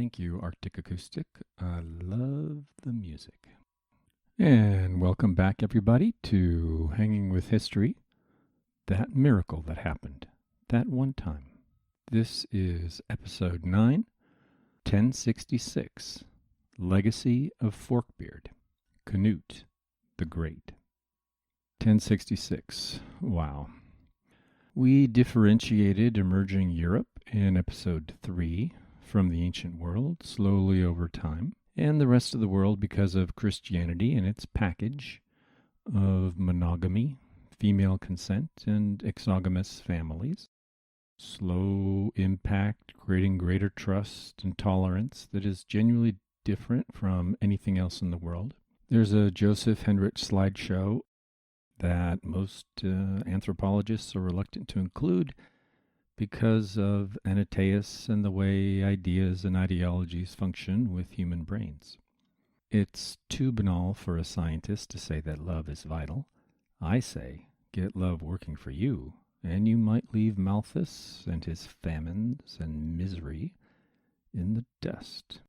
Thank you, Arctic Acoustic. I love the music. And welcome back, everybody, to Hanging with History, that miracle that happened that one time. This is episode 9, 1066, Legacy of Forkbeard, Canute the Great. 1066. Wow. We differentiated emerging Europe in episode 3 from the ancient world slowly over time, and the rest of the world because of Christianity and its package of monogamy, female consent, and exogamous families. Slow impact, creating greater trust and tolerance that is genuinely different from anything else in the world. There's a Joseph Henrich slideshow that most anthropologists are reluctant to include because of Annotaeus and the way ideas and ideologies function with human brains. It's too banal for a scientist to say that love is vital. I say, get love working for you, and you might leave Malthus and his famines and misery in the dust.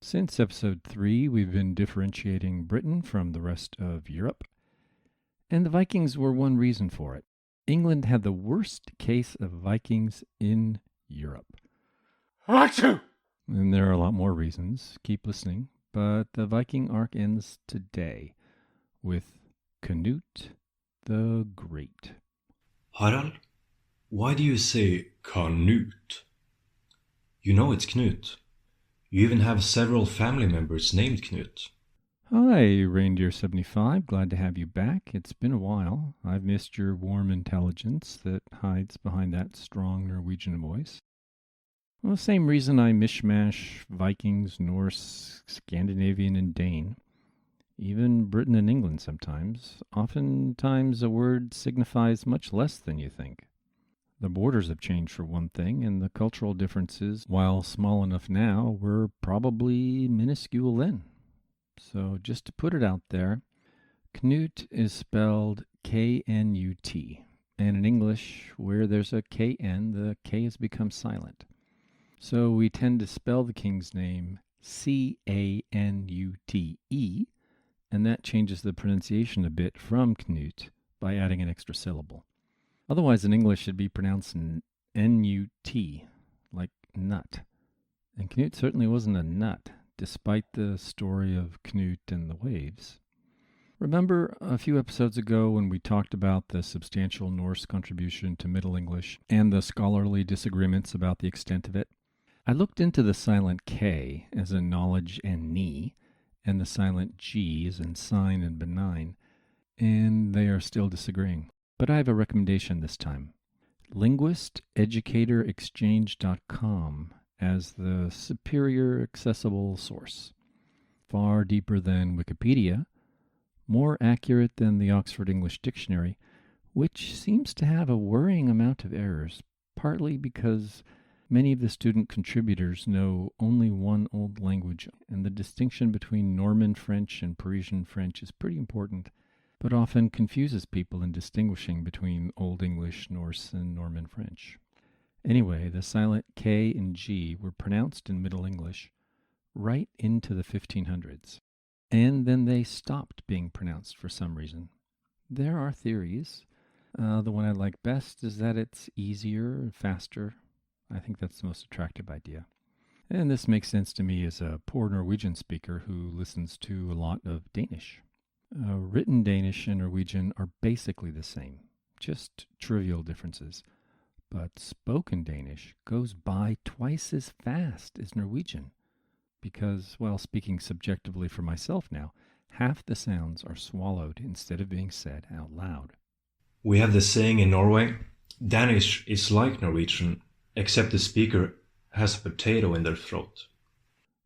Since episode 3, we've been differentiating Britain from the rest of Europe, and the Vikings were one reason for it. England had the worst case of Vikings in Europe. Achoo! And there are a lot more reasons. Keep listening. But the Viking arc ends today with Canute the Great. Harald, why do you say Canute? You know it's Knut. You even have several family members named Knut. Hi, Reindeer75. Glad to have you back. It's been a while. I've missed your warm intelligence that hides behind that strong Norwegian voice. Well, same reason I mishmash Vikings, Norse, Scandinavian, and Dane. Even Britain and England sometimes. Oftentimes a word signifies much less than you think. The borders have changed for one thing, and the cultural differences, while small enough now, were probably minuscule then. So just to put it out there, Canute is spelled K-N-U-T. And in English, where there's a K-N, the K has become silent. So we tend to spell the king's name C-A-N-U-T-E, and that changes the pronunciation a bit from Knut by adding an extra syllable. Otherwise, in English, it'd be pronounced N-U-T, like nut. And Canute certainly wasn't a nut, despite the story of Canute and the waves. Remember a few episodes ago when we talked about the substantial Norse contribution to Middle English and the scholarly disagreements about the extent of it? I looked into the silent K as in knowledge and knee, and the silent G as in sign and benign, and they are still disagreeing. But I have a recommendation this time. LinguistEducatorExchange.com as the superior accessible source. Far deeper than Wikipedia, more accurate than the Oxford English Dictionary, which seems to have a worrying amount of errors, partly because many of the student contributors know only one old language, and the distinction between Norman French and Parisian French is pretty important, but often confuses people in distinguishing between Old English, Norse, and Norman French. Anyway, the silent K and G were pronounced in Middle English right into the 1500s, and then they stopped being pronounced for some reason. There are theories. The one I like best is that it's easier and faster. I think that's the most attractive idea. And this makes sense to me as a poor Norwegian speaker who listens to a lot of Danish. Written Danish and Norwegian are basically the same, just trivial differences. But spoken Danish goes by twice as fast as Norwegian because, while speaking subjectively for myself now, half the sounds are swallowed instead of being said out loud. We have the saying in Norway, Danish is like Norwegian, except the speaker has a potato in their throat.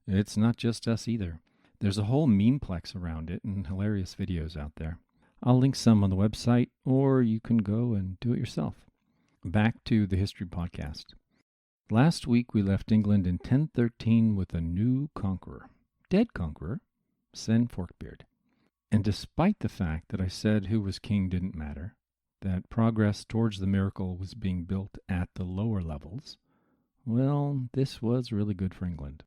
It's not just us either. There's a whole memeplex around it and hilarious videos out there. I'll link some on the website, or you can go and do it yourself. Back to the History Podcast. Last week we left England in 1013 with a new conqueror. Dead conqueror, Sen Forkbeard. And despite the fact that I said who was king didn't matter, that progress towards the miracle was being built at the lower levels, well, this was really good for England.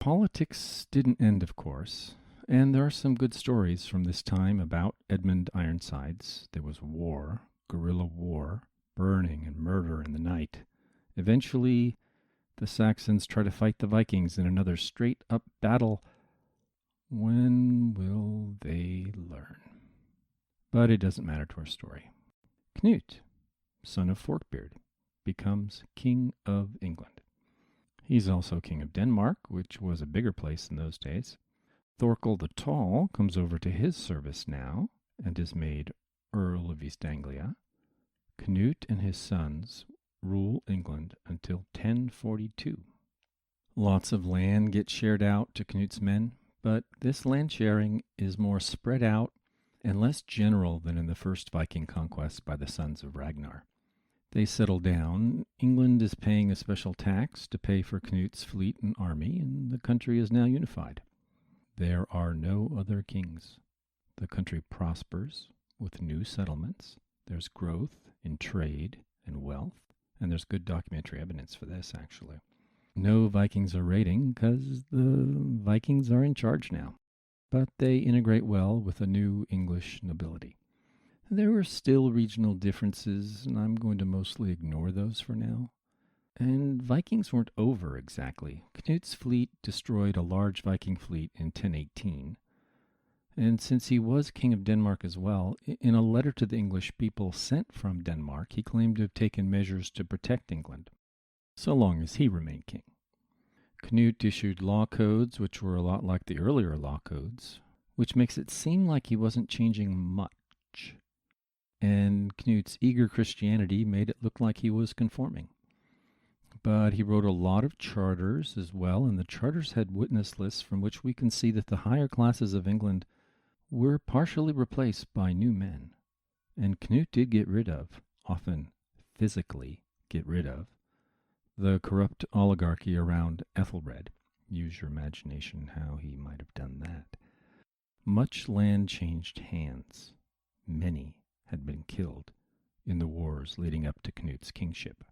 Politics didn't end, of course, and there are some good stories from this time about Edmund Ironsides. There was war, guerrilla war, burning and murder in the night. Eventually, the Saxons try to fight the Vikings in another straight-up battle. When will they learn? But it doesn't matter to our story. Canute, son of Forkbeard, becomes King of England. He's also King of Denmark, which was a bigger place in those days. Thorkel the Tall comes over to his service now and is made Earl of East Anglia. Canute and his sons rule England until 1042. Lots of land gets shared out to Canute's men, but this land sharing is more spread out and less general than in the first Viking conquest by the sons of Ragnar. They settle down. England is paying a special tax to pay for Canute's fleet and army, and the country is now unified. There are no other kings. The country prospers with new settlements. There's growth in trade and wealth, and there's good documentary evidence for this, actually. No Vikings are raiding because the Vikings are in charge now, but they integrate well with a new English nobility. There were still regional differences, and I'm going to mostly ignore those for now. And Vikings weren't over exactly. Canute's fleet destroyed a large Viking fleet in 1018. And since he was king of Denmark as well, in a letter to the English people sent from Denmark, he claimed to have taken measures to protect England, so long as he remained king. Canute issued law codes, which were a lot like the earlier law codes, which makes it seem like he wasn't changing much. And Canute's eager Christianity made it look like he was conforming. But he wrote a lot of charters as well, and the charters had witness lists from which we can see that the higher classes of England were partially replaced by new men. And Canute did get rid of, often physically get rid of, the corrupt oligarchy around Ethelred. Use your imagination how he might have done that. Much land changed hands. Many had been killed in the wars leading up to Canute's kingship.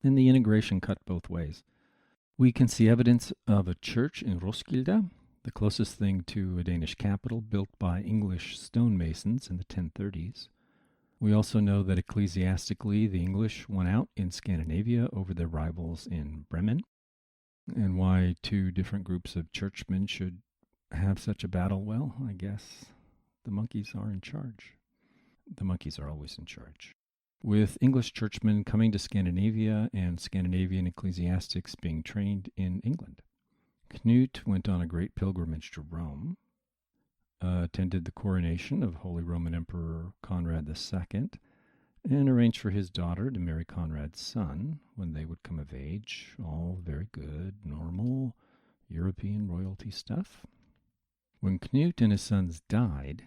And the integration cut both ways. We can see evidence of a church in Roskilde, the closest thing to a Danish capital, built by English stonemasons in the 1030s. We also know that ecclesiastically the English won out in Scandinavia over their rivals in Bremen. And why two different groups of churchmen should have such a battle, well, I guess the monkeys are in charge. The monkeys are always in charge. With English churchmen coming to Scandinavia and Scandinavian ecclesiastics being trained in England. Canute went on a great pilgrimage to Rome, attended the coronation of Holy Roman Emperor Conrad II, and arranged for his daughter to marry Conrad's son when they would come of age. All very good, normal European royalty stuff. When Canute and his sons died,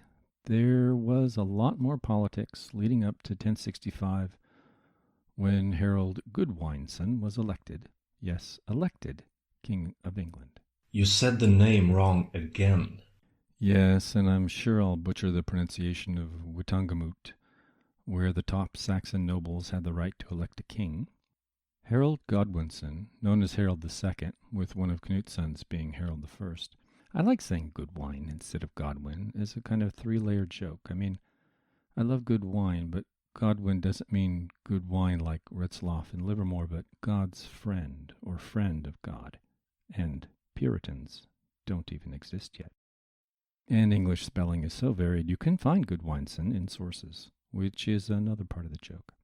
there was a lot more politics leading up to 1065 when Harold Goodwineson was elected, yes, elected, King of England. You said the name wrong again. Yes, and I'm sure I'll butcher the pronunciation of Wittangamut, where the top Saxon nobles had the right to elect a king. Harold Godwinson, known as Harold II, with one of Canute's sons being Harold I. I like saying good wine instead of Godwin as a kind of three-layered joke. I mean, I love good wine, but Godwin doesn't mean good wine like Retzlaff and Livermore, but God's friend or friend of God. And Puritans don't even exist yet. And English spelling is so varied you can find Goodwinson in sources, which is another part of the joke.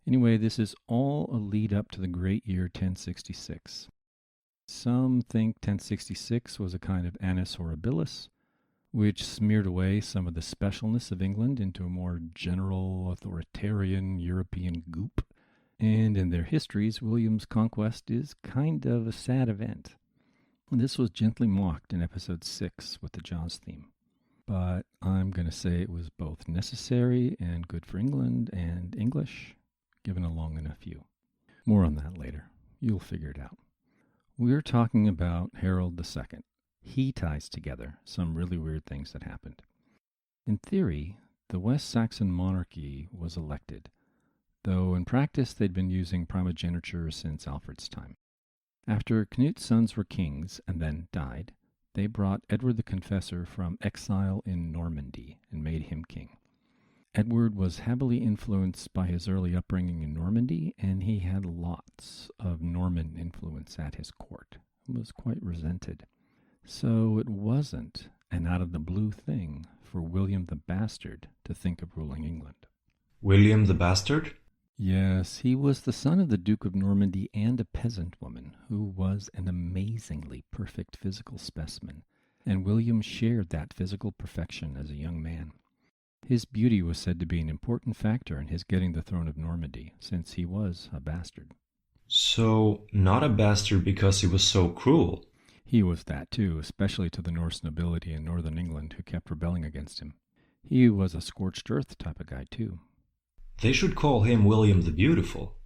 Anyway, this is all a lead up to the great year 1066. Some think 1066 was a kind of Annus Horribilus, which smeared away some of the specialness of England into a more general, authoritarian European goop. And in their histories, William's conquest is kind of a sad event. This was gently mocked in episode 6 with the Jaws theme. But I'm going to say it was both necessary and good for England and English, given a long enough view. More on that later. You'll figure it out. We're talking about Harold II. He ties together some really weird things that happened. In theory, the West Saxon monarchy was elected, though in practice they'd been using primogeniture since Alfred's time. After Canute's sons were kings and then died, they brought Edward the Confessor from exile in Normandy and made him king. Edward was heavily influenced by his early upbringing in Normandy, and he had lots of Norman influence at his court. He was quite resented. So it wasn't an out-of-the-blue thing for William the Bastard to think of ruling England. William the Bastard? Yes, he was the son of the Duke of Normandy and a peasant woman who was an amazingly perfect physical specimen, and William shared that physical perfection as a young man. His beauty was said to be an important factor in his getting the throne of Normandy, since he was a bastard. So, not a bastard because he was so cruel. He was that too, especially to the Norse nobility in northern England who kept rebelling against him. He was a scorched earth type of guy too. They should call him William the Beautiful.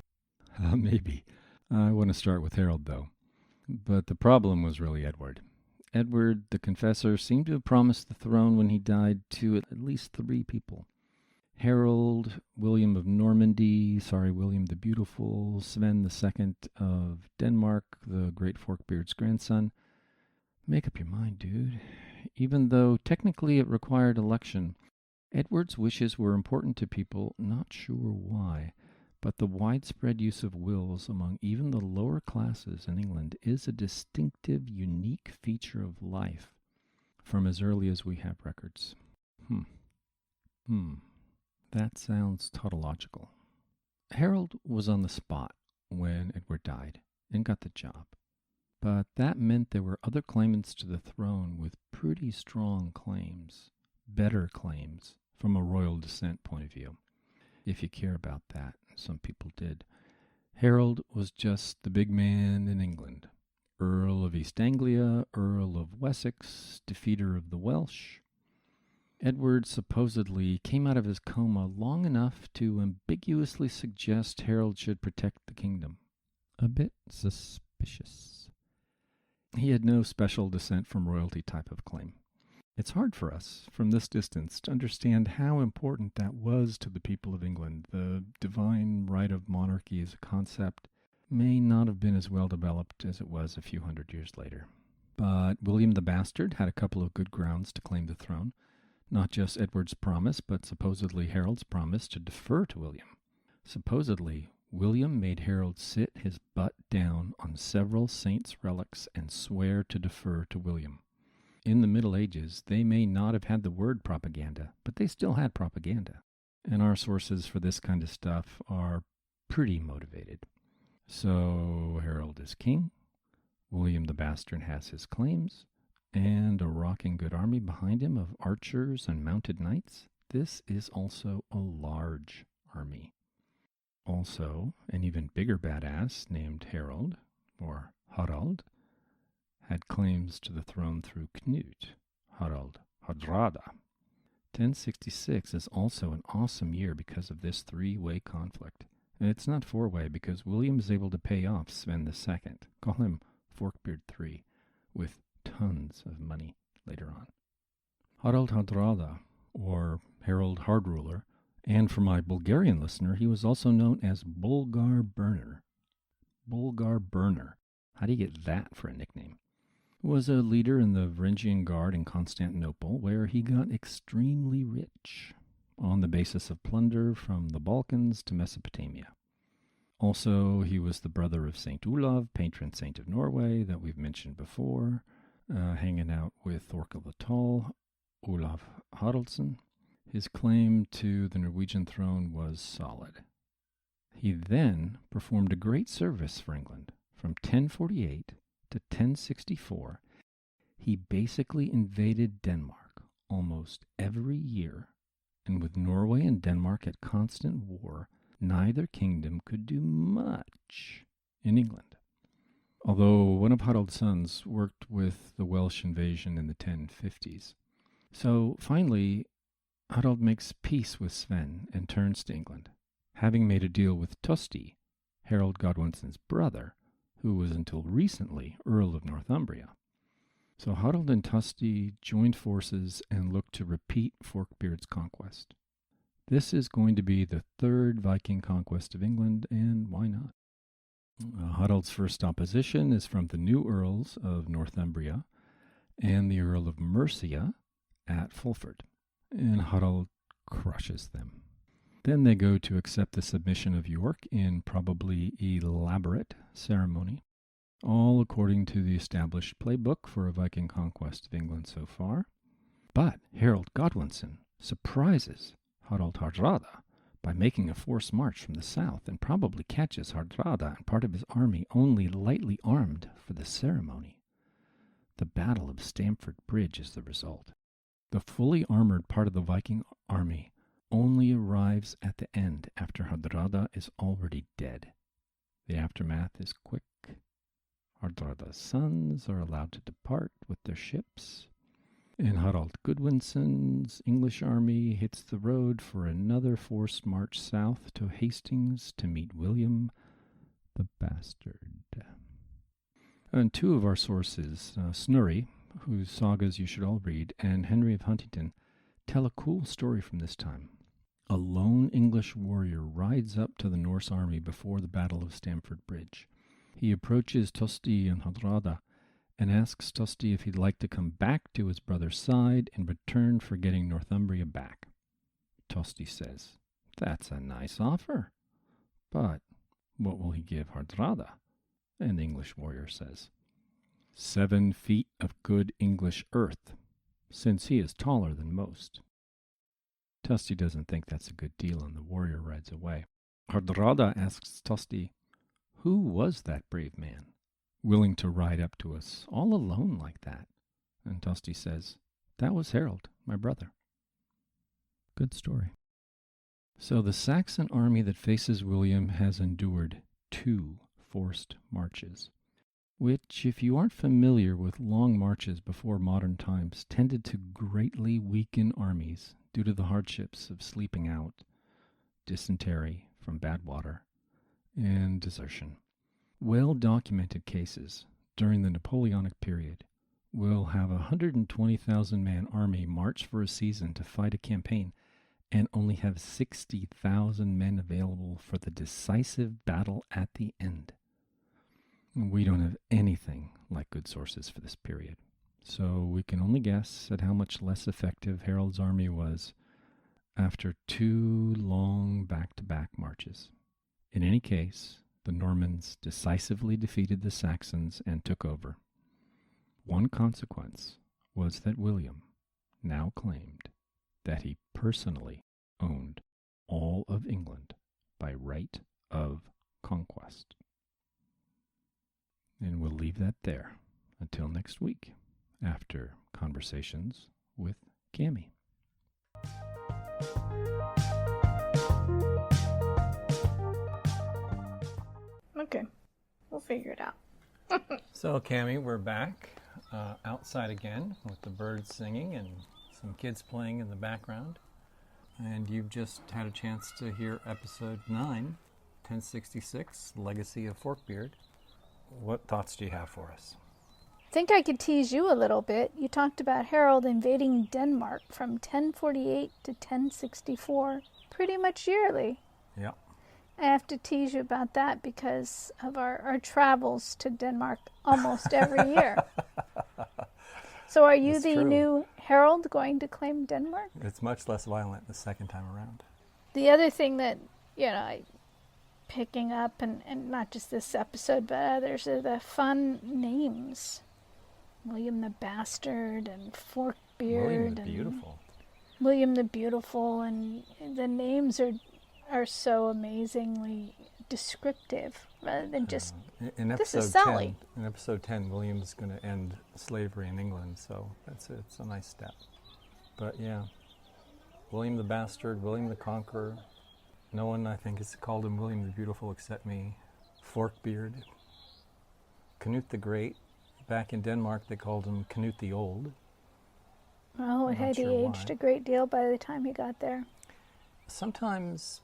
Maybe. I want to start with Harold, though. But the problem was really Edward. Edward the Confessor seemed to have promised the throne when he died to at least 3 people. Harold, William the Beautiful, Sven II of Denmark, the great Forkbeard's grandson. Make up your mind, dude. Even though technically it required election, Edward's wishes were important to people, not sure why, but the widespread use of wills among even the lower classes in England is a distinctive, unique feature of life from as early as we have records. That sounds tautological. Harold was on the spot when Edward died and got the job, but that meant there were other claimants to the throne with pretty strong claims, better claims from a royal descent point of view. If you care about that, some people did. Harold was just the big man in England. Earl of East Anglia, Earl of Wessex, defeater of the Welsh. Edward supposedly came out of his coma long enough to ambiguously suggest Harold should protect the kingdom. A bit suspicious. He had no special descent from royalty type of claim. It's hard for us, from this distance, to understand how important that was to the people of England. The divine right of monarchy as a concept may not have been as well developed as it was a few hundred years later. But William the Bastard had a couple of good grounds to claim the throne. Not just Edward's promise, but supposedly Harold's promise to defer to William. Supposedly, William made Harold sit his butt down on several saints' relics and swear to defer to William. In the Middle Ages, they may not have had the word propaganda, but they still had propaganda. And our sources for this kind of stuff are pretty motivated. So Harold is king, William the Bastard has his claims, and a rocking good army behind him of archers and mounted knights. This is also a large army. Also, an even bigger badass named Harold, or Harald, had claims to the throne through Canute, Harald Hardrada. 1066 is also an awesome year because of this 3-way conflict. And it's not 4-way because William is able to pay off Sven II, call him Forkbeard III, with tons of money later on. Harald Hardrada, or Harold Hardruler, and for my Bulgarian listener, he was also known as Bulgar Burner. Bulgar Burner. How do you get that for a nickname? Was a leader in the Varangian Guard in Constantinople, where he got extremely rich on the basis of plunder from the Balkans to Mesopotamia. Also, he was the brother of Saint Olav, patron saint of Norway, that we've mentioned before, hanging out with Thorkel the Tall, Olav Haraldsson. His claim to the Norwegian throne was solid. He then performed a great service for England from 1048 to 1064. He basically invaded Denmark almost every year, and with Norway and Denmark at constant war, neither kingdom could do much in England. Although one of Harald's sons worked with the Welsh invasion in the 1050s. So finally, Harald makes peace with Sven and turns to England, having made a deal with Tosti, Harold Godwinson's brother, who was until recently Earl of Northumbria. So Harald and Tosti joined forces and looked to repeat Forkbeard's conquest. This is going to be the 3rd Viking conquest of England, and why not? Harold's first opposition is from the new earls of Northumbria and the Earl of Mercia at Fulford, and Harold crushes them. Then they go to accept the submission of York in probably elaborate ceremony, all according to the established playbook for a Viking conquest of England so far. But Harold Godwinson surprises Harald Hardrada by making a forced march from the south and probably catches Hardrada and part of his army only lightly armed for the ceremony. The Battle of Stamford Bridge is the result. The fully armored part of the Viking army only arrives at the end after Hardrada is already dead. The aftermath is quick. Hardrada's sons are allowed to depart with their ships, and Harald Godwinson's English army hits the road for another forced march south to Hastings to meet William the Bastard. And two of our sources, Snorri, whose sagas you should all read, and Henry of Huntingdon, tell a cool story from this time. A lone English warrior rides up to the Norse army before the Battle of Stamford Bridge. He approaches Tosti and Hardrada and asks Tosti if he'd like to come back to his brother's side in return for getting Northumbria back. Tosti says, "That's a nice offer, but what will he give Hardrada?" And the English warrior says, 7 feet of good English earth, since he is taller than most. Tosti doesn't think that's a good deal, and the warrior rides away. Hardrada asks Tosti, "Who was that brave man, willing to ride up to us all alone like that?" And Tosti says, "That was Harold, my brother." Good story. So the Saxon army that faces William has endured 2 forced marches, which, if you aren't familiar with long marches before modern times, tended to greatly weaken armies due to the hardships of sleeping out, dysentery from bad water, and desertion. Well-documented cases during the Napoleonic period will have a 120,000-man army march for a season to fight a campaign and only have 60,000 men available for the decisive battle at the end. We don't have anything like good sources for this period, so we can only guess at how much less effective Harold's army was after 2 long back-to-back marches. In any case, the Normans decisively defeated the Saxons and took over. One consequence was that William now claimed that he personally owned all of England by right of conquest. And we'll leave that there until next week, after conversations with Camie. Okay, we'll figure it out. So, Camie, we're back outside again with the birds singing and some kids playing in the background. And you've just had a chance to hear episode 9, 1066, Legacy of Forkbeard. What thoughts do you have for us? I think I could tease you a little bit. You talked about Harold invading Denmark from 1048 to 1064, pretty much yearly. Yeah. I have to tease you about that because of our travels to Denmark almost every year. So are you the new Harold going to claim Denmark? It's much less violent the second time around. The other thing that, picking up, and not just this episode, but others, are the fun names. William the Bastard and Forkbeard. William the Beautiful. William the Beautiful, and the names are so amazingly descriptive rather than just, this is Sally. In episode 10, William's going to end slavery in England, so it's a nice step. But yeah, William the Bastard, William the Conqueror. No one, I think, has called him William the Beautiful except me. Forkbeard. Canute the Great. Back in Denmark, they called him Canute the Old. Oh, had he aged a great deal by the time he got there? Sometimes,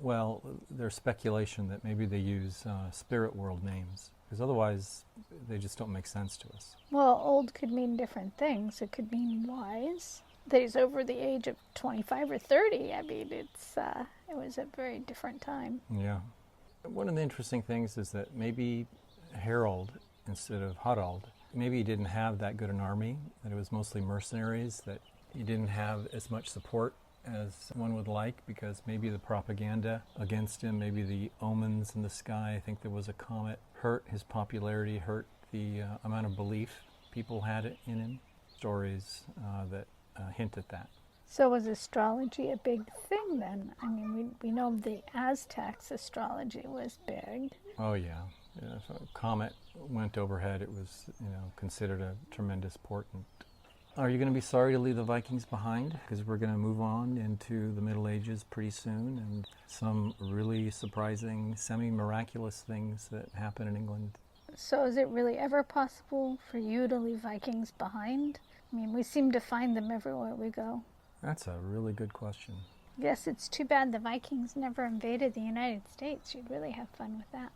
well, there's speculation that maybe they use spirit world names, because otherwise they just don't make sense to us. Well, old could mean different things. It could mean wise. That he's over the age of 25 or 30. I mean, it was a very different time. Yeah. One of the interesting things is that maybe Harold instead of Harald, maybe he didn't have that good an army, that it was mostly mercenaries, that he didn't have as much support as one would like, because maybe the propaganda against him, maybe the omens in the sky, I think there was a comet, hurt his popularity, hurt the amount of belief people had in him. Stories that hint at that. So was astrology a big thing then? I mean, we know the Aztecs' astrology was big. Oh yeah. If a comet went overhead, it was, considered a tremendous portent. Are you going to be sorry to leave the Vikings behind? Because we're going to move on into the Middle Ages pretty soon, and some really surprising, semi-miraculous things that happen in England. So is it really ever possible for you to leave Vikings behind? I mean, we seem to find them everywhere we go. That's a really good question. Yes, it's too bad the Vikings never invaded the United States. You'd really have fun with that.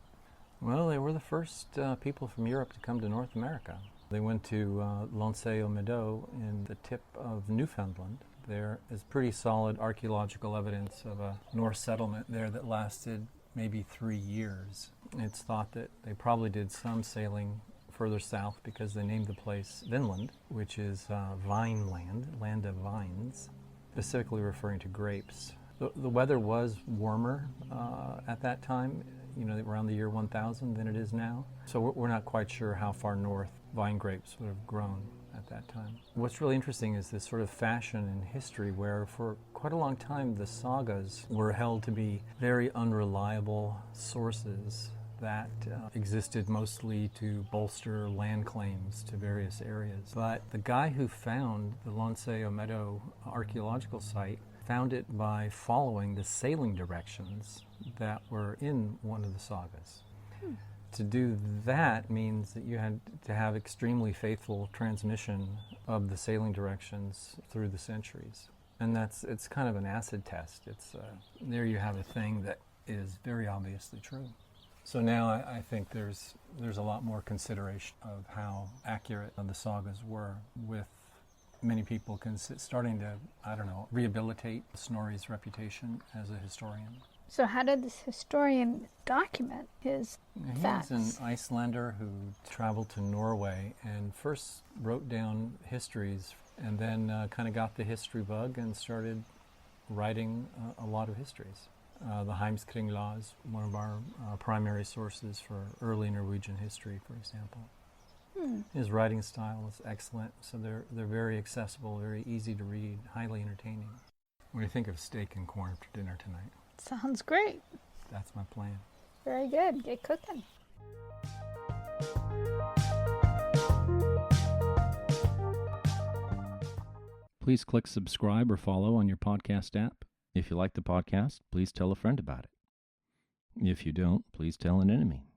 Well, they were the first people from Europe to come to North America. They went to L'Anse-aux-Meadows in the tip of Newfoundland. There is pretty solid archaeological evidence of a Norse settlement there that lasted maybe 3 years. It's thought that they probably did some sailing further south because they named the place Vinland, which is vine land of vines, specifically referring to grapes. The weather was warmer at that time, around the year 1000 than it is now. So we're not quite sure how far north vine grapes would have grown at that time. What's really interesting is this sort of fashion in history where for quite a long time the sagas were held to be very unreliable sources that existed mostly to bolster land claims to various areas. But the guy who found the L'Anse-aux-Meadows archaeological site found it by following the sailing directions that were in one of the sagas. To do that means that you had to have extremely faithful transmission of the sailing directions through the centuries. And it's kind of an acid test. There you have a thing that is very obviously true. So now I think there's a lot more consideration of how accurate the sagas were, with many people starting to, rehabilitate Snorri's reputation as a historian. So how did this historian document his facts? He's an Icelander who traveled to Norway and first wrote down histories and then kind of got the history bug and started writing a lot of histories. The Heimskringla is one of our primary sources for early Norwegian history, for example. His writing style is excellent, so they're very accessible, very easy to read, highly entertaining. What do you think of steak and corn for dinner tonight? Sounds great. That's my plan. Very good. Get cooking. Please click subscribe or follow on your podcast app. If you like the podcast, please tell a friend about it. If you don't, please tell an enemy.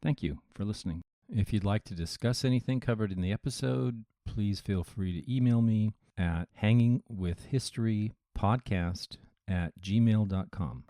Thank you for listening. If you'd like to discuss anything covered in the episode, please feel free to email me at hangingwithhistorypodcast@gmail.com.